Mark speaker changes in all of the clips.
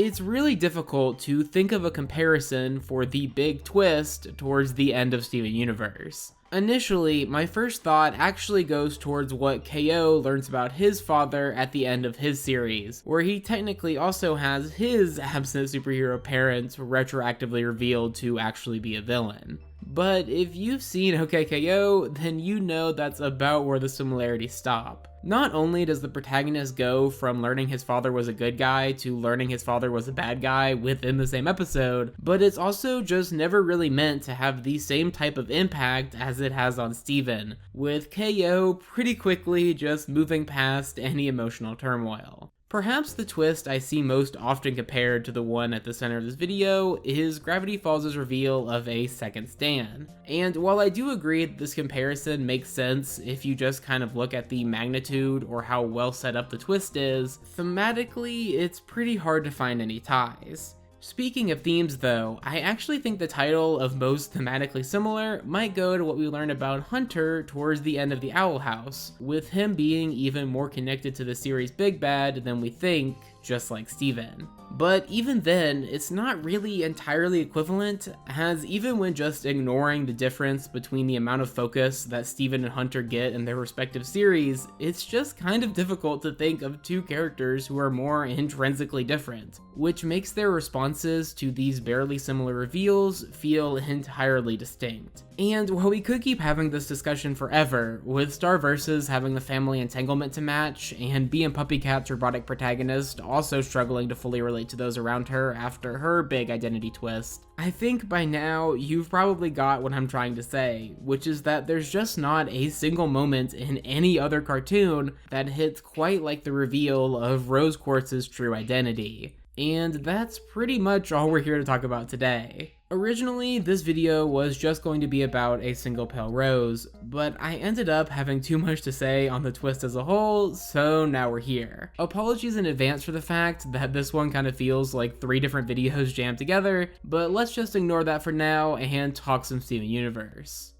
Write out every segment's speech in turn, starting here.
Speaker 1: it's really difficult to think of a comparison for the big twist towards the end of Steven Universe. Initially, my first thought actually goes towards what KO learns about his father at the end of his series, where he technically also has his absent superhero parents retroactively revealed to actually be a villain. But if you've seen OKKO, then you know that's about where the similarities stop. Not only does the protagonist go from learning his father was a good guy to learning his father was a bad guy within the same episode, but it's also just never really meant to have the same type of impact as it has on Steven, with KO pretty quickly just moving past any emotional turmoil. Perhaps the twist I see most often compared to the one at the center of this video is Gravity Falls' reveal of a second Stan. And while I do agree that this comparison makes sense if you just kind of look at the magnitude or how well set up the twist is, thematically it's pretty hard to find any ties. Speaking of themes though, I actually think the title of most thematically similar might go to what we learn about Hunter towards the end of the Owl House, with him being even more connected to the series' big bad than we think, just like Steven. But even then, it's not really entirely equivalent, as even when just ignoring the difference between the amount of focus that Steven and Hunter get in their respective series, it's just kind of difficult to think of two characters who are more intrinsically different, which makes their responses to these barely similar reveals feel entirely distinct. And while we could keep having this discussion forever, with Star Vs having the family entanglement to match, and Bee and Puppy Cat's robotic protagonist also struggling to fully relate to those around her after her big identity twist, I think by now you've probably got what I'm trying to say, which is that there's just not a single moment in any other cartoon that hits quite like the reveal of Rose Quartz's true identity. And that's pretty much all we're here to talk about today. Originally, this video was just going to be about a single pale rose, but I ended up having too much to say on the twist as a whole, so now we're here. Apologies in advance for the fact that this one kind of feels like 3 different videos jammed together, but let's just ignore that for now and talk some Steven Universe.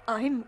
Speaker 2: I'm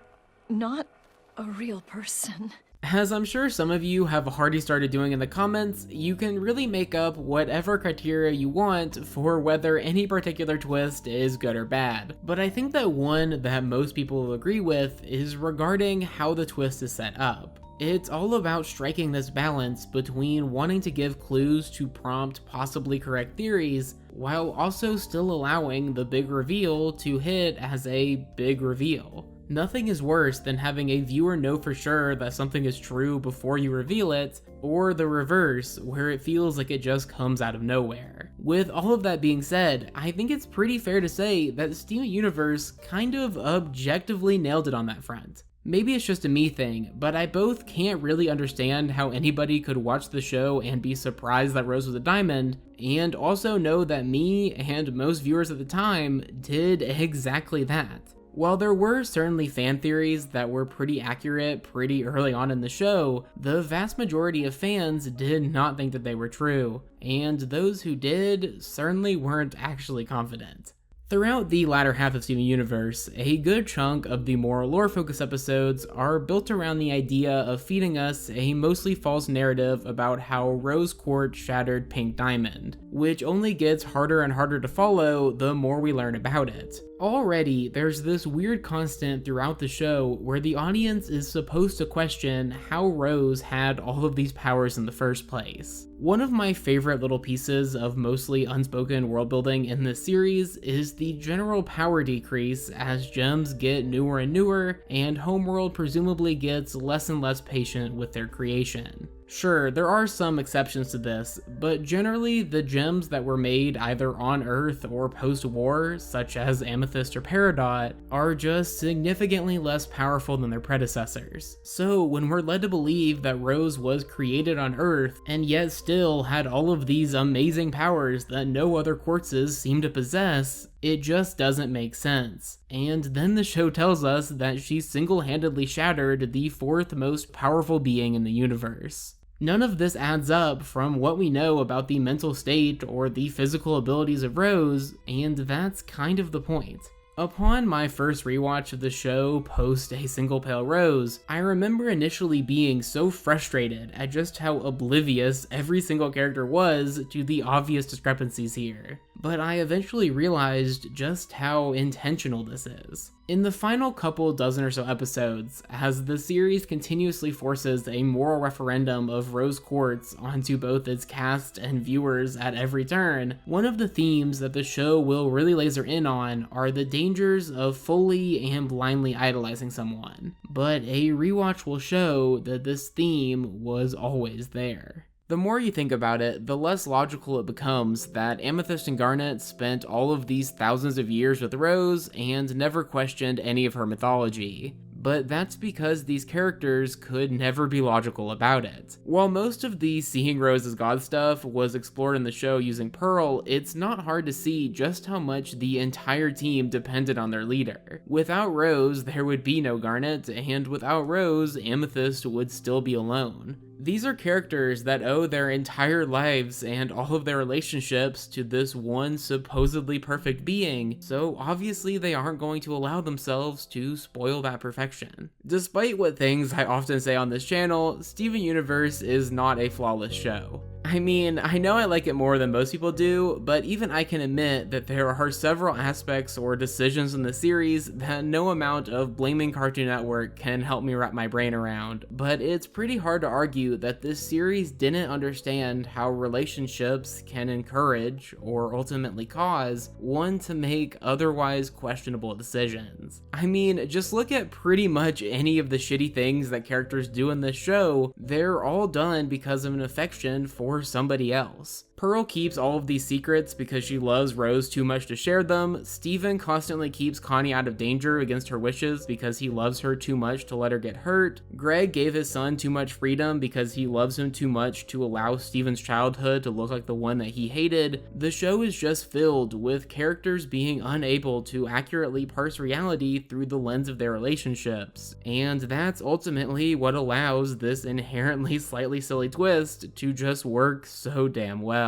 Speaker 2: not a real person.
Speaker 1: As I'm sure some of you have already started doing in the comments, you can really make up whatever criteria you want for whether any particular twist is good or bad. But I think that one that most people will agree with is regarding how the twist is set up. It's all about striking this balance between wanting to give clues to prompt possibly correct theories, while also still allowing the big reveal to hit as a big reveal. Nothing is worse than having a viewer know for sure that something is true before you reveal it, or the reverse, where it feels like it just comes out of nowhere. With all of that being said, I think it's pretty fair to say that Steven Universe kind of objectively nailed it on that front. Maybe it's just a me thing, but I both can't really understand how anybody could watch the show and be surprised that Rose was a diamond, and also know that me and most viewers at the time did exactly that. While there were certainly fan theories that were pretty accurate pretty early on in the show, the vast majority of fans did not think that they were true, and those who did certainly weren't actually confident. Throughout the latter half of Steven Universe, a good chunk of the more lore-focused episodes are built around the idea of feeding us a mostly false narrative about how Rose Quartz shattered Pink Diamond, which only gets harder and harder to follow the more we learn about it. Already, there's this weird constant throughout the show where the audience is supposed to question how Rose had all of these powers in the first place. One of my favorite little pieces of mostly unspoken world building in this series is the general power decrease as gems get newer and newer, and Homeworld presumably gets less and less patient with their creation. Sure, there are some exceptions to this, but generally the gems that were made either on Earth or post-war, such as Amethyst or Peridot, are just significantly less powerful than their predecessors. So when we're led to believe that Rose was created on Earth, and yet still had all of these amazing powers that no other quartzes seem to possess, it just doesn't make sense. And then the show tells us that she single-handedly shattered the 4th most powerful being in the universe. None of this adds up from what we know about the mental state or the physical abilities of Rose, and that's kind of the point. Upon my first rewatch of the show post A Single Pale Rose, I remember initially being so frustrated at just how oblivious every single character was to the obvious discrepancies here, but I eventually realized just how intentional this is. In the final couple dozen or so episodes, as the series continuously forces a moral referendum of rose quartz onto both its cast and viewers at every turn, one of the themes that the show will really laser in on are the dangers of fully and blindly idolizing someone. But a rewatch will show that this theme was always there. The more you think about it, the less logical it becomes that Amethyst and Garnet spent all of these thousands of years with Rose and never questioned any of her mythology. But that's because these characters could never be logical about it. While most of the seeing Rose as God stuff was explored in the show using Pearl, it's not hard to see just how much the entire team depended on their leader. Without Rose, there would be no Garnet, and without Rose, Amethyst would still be alone. These are characters that owe their entire lives and all of their relationships to this one supposedly perfect being, so obviously they aren't going to allow themselves to spoil that perfection. Despite what things I often say on this channel, Steven Universe is not a flawless show. I mean, I know I like it more than most people do, but even I can admit that there are several aspects or decisions in the series that no amount of blaming Cartoon Network can help me wrap my brain around. But it's pretty hard to argue that this series didn't understand how relationships can encourage, or ultimately cause, one to make otherwise questionable decisions. I mean, just look at pretty much any of the shitty things that characters do in this show, they're all done because of an affection for somebody else. Pearl keeps all of these secrets because she loves Rose too much to share them. Steven constantly keeps Connie out of danger against her wishes because he loves her too much to let her get hurt. Greg gave his son too much freedom because he loves him too much to allow Steven's childhood to look like the one that he hated. The show is just filled with characters being unable to accurately parse reality through the lens of their relationships, and that's ultimately what allows this inherently slightly silly twist to just work so damn well.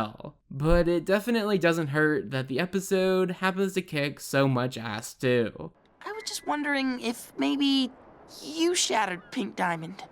Speaker 1: But it definitely doesn't hurt that the episode happens to kick so much ass too.
Speaker 3: I was just wondering if maybe you shattered Pink Diamond.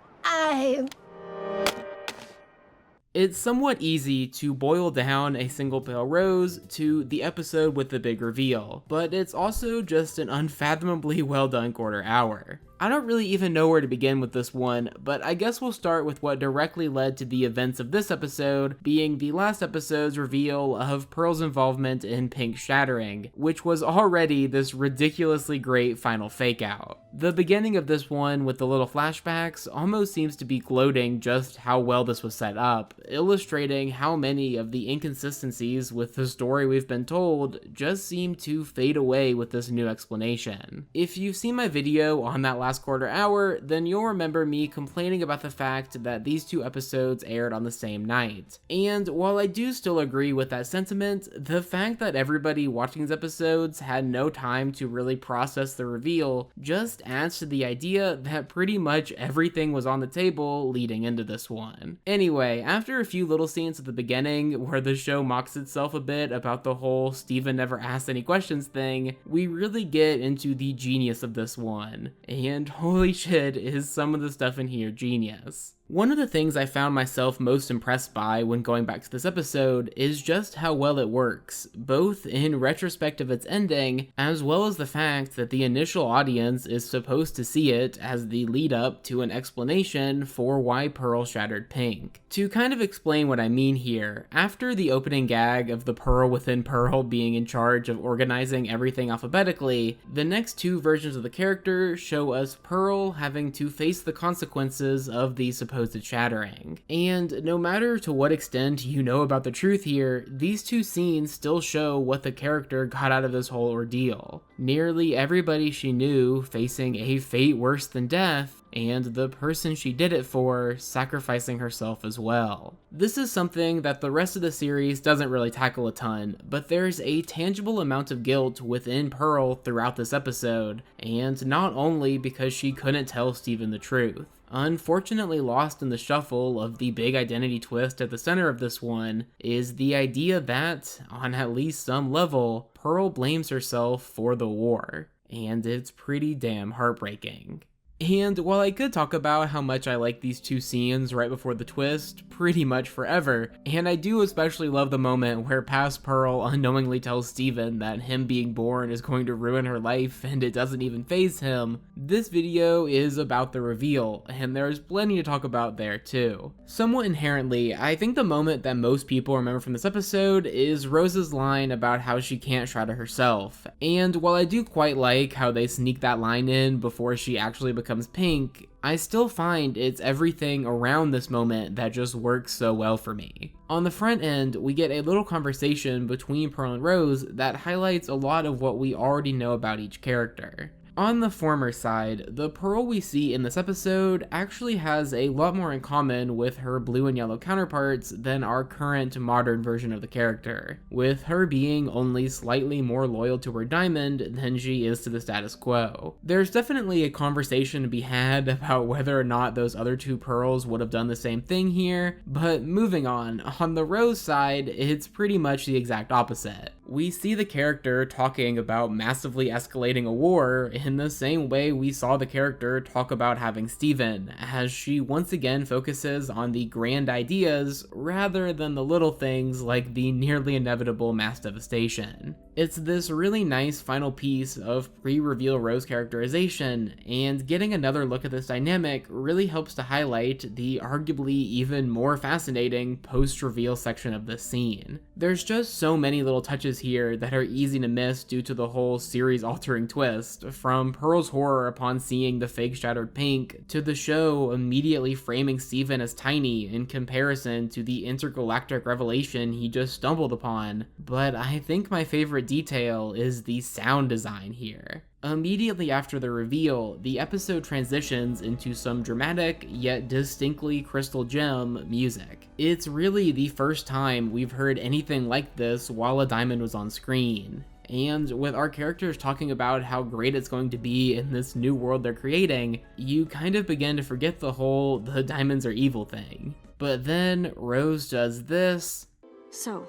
Speaker 1: It's somewhat easy to boil down A Single Pale Rose to the episode with the big reveal, but it's also just an unfathomably well done quarter hour. I don't really even know where to begin with this one, but I guess we'll start with what directly led to the events of this episode, being the last episode's reveal of Pearl's involvement in Pink shattering, which was already this ridiculously great final fake out. The beginning of this one with the little flashbacks almost seems to be gloating just how well this was set up, illustrating how many of the inconsistencies with the story we've been told just seem to fade away with this new explanation. If you've seen my video on that last quarter hour, then you'll remember me complaining about the fact that these two episodes aired on the same night. And while I do still agree with that sentiment, the fact that everybody watching these episodes had no time to really process the reveal just adds to the idea that pretty much everything was on the table leading into this one. Anyway, after a few little scenes at the beginning where the show mocks itself a bit about the whole Steven never asked any questions thing, we really get into the genius of this one. And holy shit, is some of the stuff in here genius. One of the things I found myself most impressed by when going back to this episode is just how well it works, both in retrospect of its ending, as well as the fact that the initial audience is supposed to see it as the lead up to an explanation for why Pearl shattered Pink. To kind of explain what I mean here, after the opening gag of the Pearl within Pearl being in charge of organizing everything alphabetically, the next two versions of the character show us Pearl having to face the consequences of the supposed shattering. And no matter to what extent you know about the truth here, these two scenes still show what the character got out of this whole ordeal. Nearly everybody she knew facing a fate worse than death, and the person she did it for sacrificing herself as well. This is something that the rest of the series doesn't really tackle a ton, but there's a tangible amount of guilt within Pearl throughout this episode, and not only because she couldn't tell Steven the truth. Unfortunately lost in the shuffle of the big identity twist at the center of this one is the idea that, on at least some level, Pearl blames herself for the war, and it's pretty damn heartbreaking. And while I could talk about how much I like these two scenes right before the twist pretty much forever, and I do especially love the moment where past Pearl unknowingly tells Steven that him being born is going to ruin her life and it doesn't even faze him, this video is about the reveal, and there's plenty to talk about there too. Somewhat inherently, I think the moment that most people remember from this episode is Rose's line about how she can't shadow herself, and while I do quite like how they sneak that line in before she actually becomes pink, I still find it's everything around this moment that just works so well for me. On the front end, we get a little conversation between Pearl and Rose that highlights a lot of what we already know about each character. On the former side, the Pearl we see in this episode actually has a lot more in common with her blue and yellow counterparts than our current modern version of the character, with her being only slightly more loyal to her diamond than she is to the status quo. There's definitely a conversation to be had about whether or not those other two Pearls would have done the same thing here, but moving on the Rose side, it's pretty much the exact opposite. We see the character talking about massively escalating a war in the same way we saw the character talk about having Steven, as she once again focuses on the grand ideas rather than the little things like the nearly inevitable mass devastation. It's this really nice final piece of pre-reveal Rose characterization, and getting another look at this dynamic really helps to highlight the arguably even more fascinating post-reveal section of this scene. There's just so many little touches here that are easy to miss due to the whole series-altering twist, from Pearl's horror upon seeing the fake shattered pink, to the show immediately framing Steven as tiny in comparison to the intergalactic revelation he just stumbled upon. But I think my favorite detail is the sound design here. Immediately after the reveal, the episode transitions into some dramatic, yet distinctly crystal gem music. It's really the first time we've heard anything like this while a diamond was on screen. And with our characters talking about how great it's going to be in this new world they're creating, you kind of begin to forget the whole "the diamonds are evil" thing. But then Rose does this.
Speaker 2: So,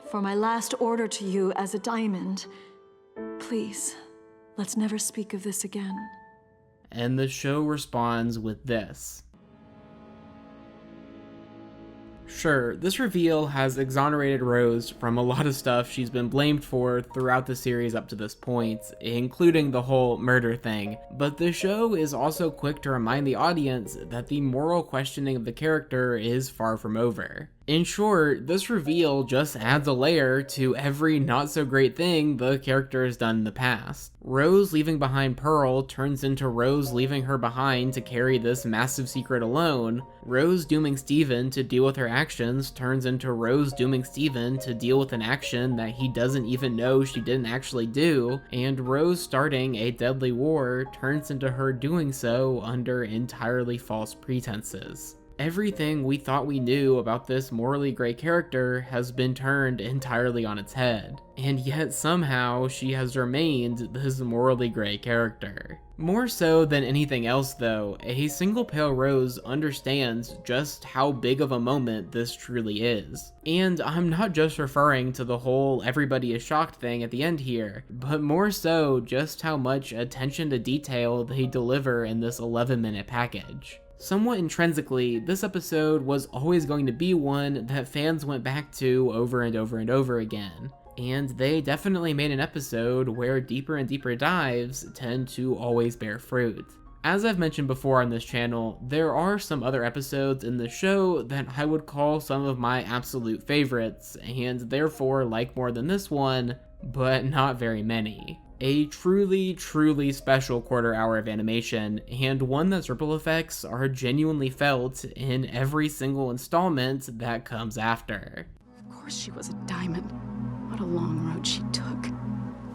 Speaker 2: for my last order to you as a diamond, please, let's never speak of this again.
Speaker 1: And the show responds with this. Sure, this reveal has exonerated Rose from a lot of stuff she's been blamed for throughout the series up to this point, including the whole murder thing, but the show is also quick to remind the audience that the moral questioning of the character is far from over. In short, this reveal just adds a layer to every not-so-great thing the character has done in the past. Rose leaving behind Pearl turns into Rose leaving her behind to carry this massive secret alone. Rose dooming Steven to deal with her actions turns into Rose dooming Steven to deal with an action that he doesn't even know she didn't actually do. And Rose starting a deadly war turns into her doing so under entirely false pretenses. Everything we thought we knew about this morally gray character has been turned entirely on its head, and yet somehow she has remained this morally gray character. More so than anything else though, a single pale Rose understands just how big of a moment this truly is. And I'm not just referring to the whole everybody is shocked thing at the end here, but more so just how much attention to detail they deliver in this 11-minute package. Somewhat intrinsically, this episode was always going to be one that fans went back to over and over and over again. And they definitely made an episode where deeper and deeper dives tend to always bear fruit. As I've mentioned before on this channel, there are some other episodes in the show that I would call some of my absolute favorites, and therefore like more than this one, but not very many. A truly, truly special quarter hour of animation, and one that's ripple effects are genuinely felt in every single installment that comes after.
Speaker 4: Of course she was a diamond. What a long road she took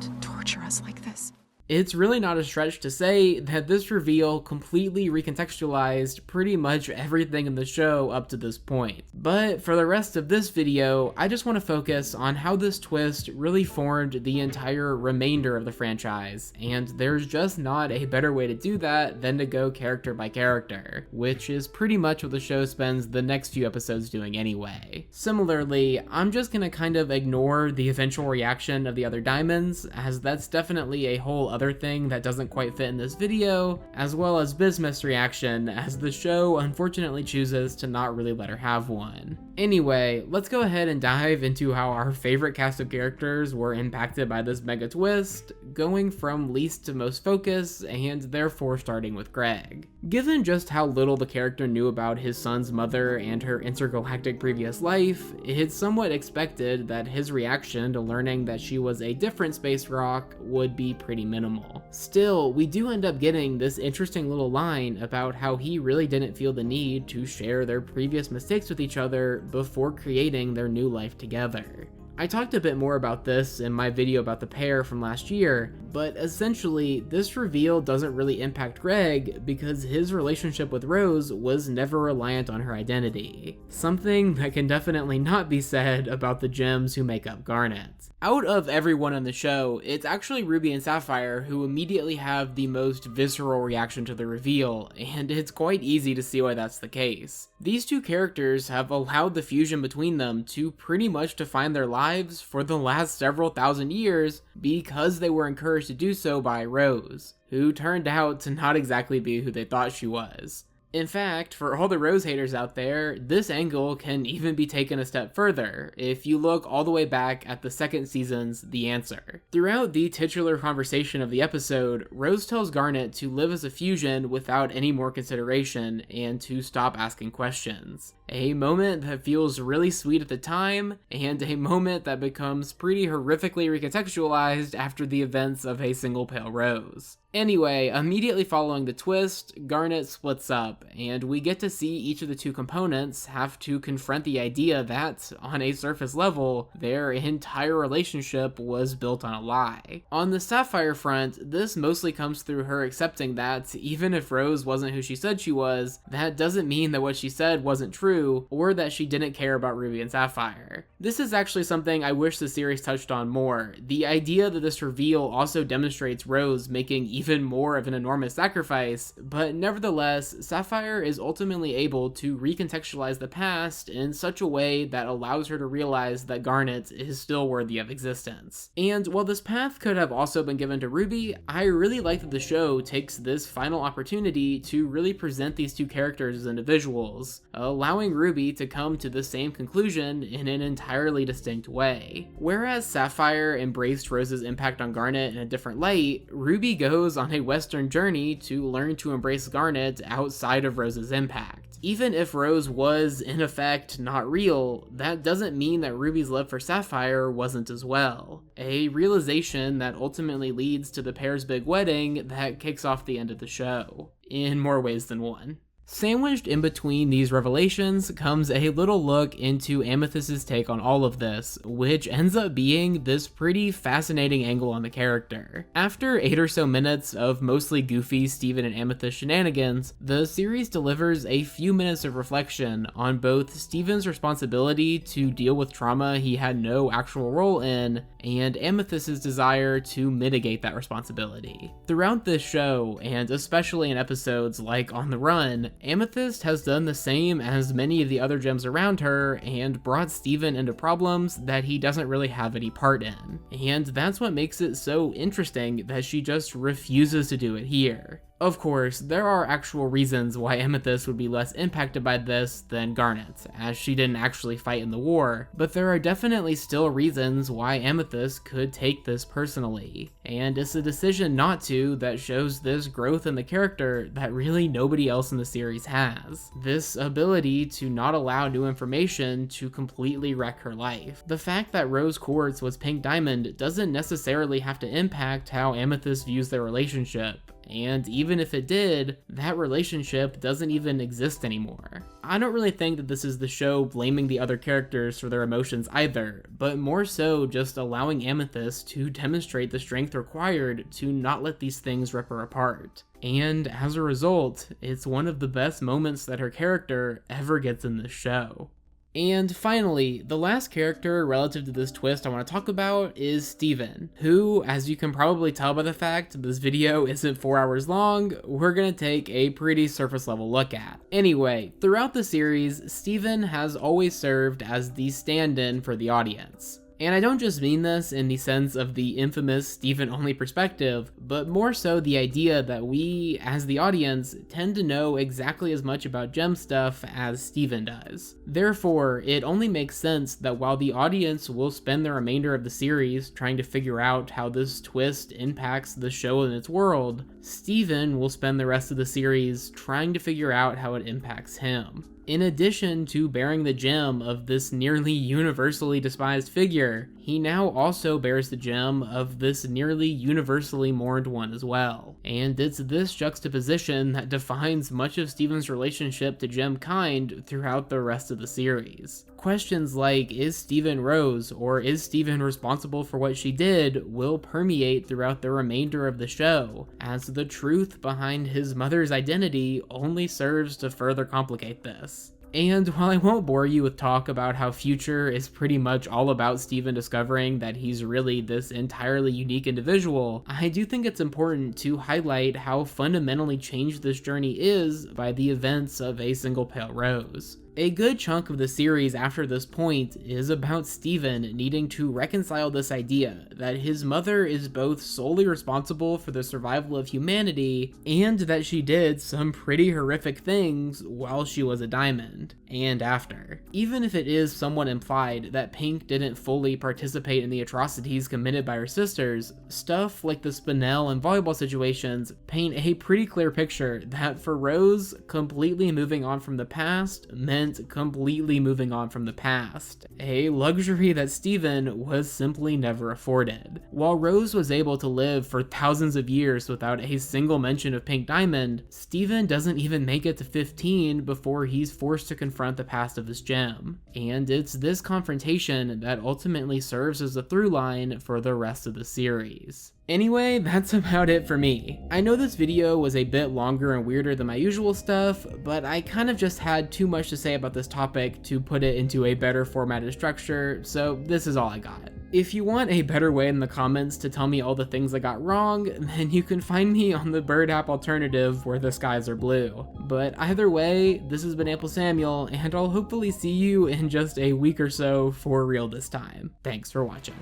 Speaker 4: to torture us like this.
Speaker 1: It's really not a stretch to say that this reveal completely recontextualized pretty much everything in the show up to this point. But for the rest of this video, I just want to focus on how this twist really formed the entire remainder of the franchise, and there's just not a better way to do that than to go character by character, which is pretty much what the show spends the next few episodes doing anyway. Similarly, I'm just gonna kind of ignore the eventual reaction of the other diamonds, as that's definitely a whole other thing that doesn't quite fit in this video, as well as Bismuth's reaction, as the show unfortunately chooses to not really let her have one. Anyway, let's go ahead and dive into how our favorite cast of characters were impacted by this mega twist, going from least to most focus, and therefore starting with Greg. Given just how little the character knew about his son's mother and her intergalactic previous life, it's somewhat expected that his reaction to learning that she was a different space rock would be pretty minimal. Still, we do end up getting this interesting little line about how he really didn't feel the need to share their previous mistakes with each other before creating their new life together. I talked a bit more about this in my video about the pair from last year, but essentially, this reveal doesn't really impact Greg because his relationship with Rose was never reliant on her identity. Something that can definitely not be said about the gems who make up Garnet. Out of everyone on the show, it's actually Ruby and Sapphire who immediately have the most visceral reaction to the reveal, and it's quite easy to see why that's the case. These two characters have allowed the fusion between them to pretty much define their lives for the last several thousand years because they were encouraged to do so by Rose, who turned out to not exactly be who they thought she was. In fact, for all the Rose haters out there, this angle can even be taken a step further if you look all the way back at the second season's The Answer. Throughout the titular conversation of the episode, Rose tells Garnet to live as a fusion without any more consideration and to stop asking questions. A moment that feels really sweet at the time, and a moment that becomes pretty horrifically recontextualized after the events of A Single Pale Rose. Anyway, immediately following the twist, Garnet splits up, and we get to see each of the two components have to confront the idea that, on a surface level, their entire relationship was built on a lie. On the Sapphire front, this mostly comes through her accepting that, even if Rose wasn't who she said she was, that doesn't mean that what she said wasn't true, or that she didn't care about Ruby and Sapphire. This is actually something I wish the series touched on more. The idea that this reveal also demonstrates Rose making even more of an enormous sacrifice, but nevertheless, Sapphire is ultimately able to recontextualize the past in such a way that allows her to realize that Garnet is still worthy of existence. And while this path could have also been given to Ruby, I really like that the show takes this final opportunity to really present these two characters as individuals, allowing Ruby to come to the same conclusion in an entirely distinct way. Whereas Sapphire embraced Rose's impact on Garnet in a different light, Ruby goes on a Western journey to learn to embrace Garnet outside of Rose's impact. Even if Rose was, in effect, not real, that doesn't mean that Ruby's love for Sapphire wasn't as well. A realization that ultimately leads to the pair's big wedding that kicks off the end of the show, in more ways than one. Sandwiched in between these revelations comes a little look into Amethyst's take on all of this, which ends up being this pretty fascinating angle on the character. After 8 or so minutes of mostly goofy Steven and Amethyst shenanigans, the series delivers a few minutes of reflection on both Steven's responsibility to deal with trauma he had no actual role in, and Amethyst's desire to mitigate that responsibility. Throughout this show, and especially in episodes like On the Run, Amethyst has done the same as many of the other gems around her and brought Steven into problems that he doesn't really have any part in. And that's what makes it so interesting that she just refuses to do it here. Of course, there are actual reasons why Amethyst would be less impacted by this than Garnet, as she didn't actually fight in the war, but there are definitely still reasons why Amethyst could take this personally, and it's a decision not to that shows this growth in the character that really nobody else in the series has. This ability to not allow new information to completely wreck her life. The fact that Rose Quartz was Pink Diamond doesn't necessarily have to impact how Amethyst views their relationship, and even if it did, that relationship doesn't even exist anymore. I don't really think that this is the show blaming the other characters for their emotions either, but more so just allowing Amethyst to demonstrate the strength required to not let these things rip her apart. And as a result, it's one of the best moments that her character ever gets in this show. And finally, the last character relative to this twist I want to talk about is Steven, who, as you can probably tell by the fact this video isn't 4 hours long, we're gonna take a pretty surface level look at. Anyway, throughout the series, Steven has always served as the stand-in for the audience. And I don't just mean this in the sense of the infamous Steven-only perspective, but more so the idea that we, as the audience, tend to know exactly as much about gem stuff as Steven does. Therefore, it only makes sense that while the audience will spend the remainder of the series trying to figure out how this twist impacts the show and its world, Steven will spend the rest of the series trying to figure out how it impacts him. In addition to bearing the gem of this nearly universally despised figure, he now also bears the gem of this nearly universally mourned one as well. And it's this juxtaposition that defines much of Steven's relationship to gem kind throughout the rest of the series. Questions like, is Steven Rose, or is Steven responsible for what she did, will permeate throughout the remainder of the show, as the truth behind his mother's identity only serves to further complicate this. And while I won't bore you with talk about how Future is pretty much all about Steven discovering that he's really this entirely unique individual, I do think it's important to highlight how fundamentally changed this journey is by the events of A Single Pale Rose. A good chunk of the series after this point is about Steven needing to reconcile this idea that his mother is both solely responsible for the survival of humanity and that she did some pretty horrific things while she was a diamond, and after. Even if it is somewhat implied that Pink didn't fully participate in the atrocities committed by her sisters, stuff like the Spinel and volleyball situations paint a pretty clear picture that for Rose, completely moving on from the past meant completely moving on from the past, a luxury that Steven was simply never afforded. While Rose was able to live for thousands of years without a single mention of Pink Diamond, Steven doesn't even make it to 15 before he's forced to confront the past of his gem. And it's this confrontation that ultimately serves as a through line for the rest of the series. Anyway, that's about it for me. I know this video was a bit longer and weirder than my usual stuff, but I kind of just had too much to say about this topic to put it into a better formatted structure, so this is all I got. If you want a better way in the comments to tell me all the things I got wrong, then you can find me on the Bird App alternative where the skies are blue. But either way, this has been AmpleSamuel, and I'll hopefully see you in just a week or so for real this time. Thanks for watching.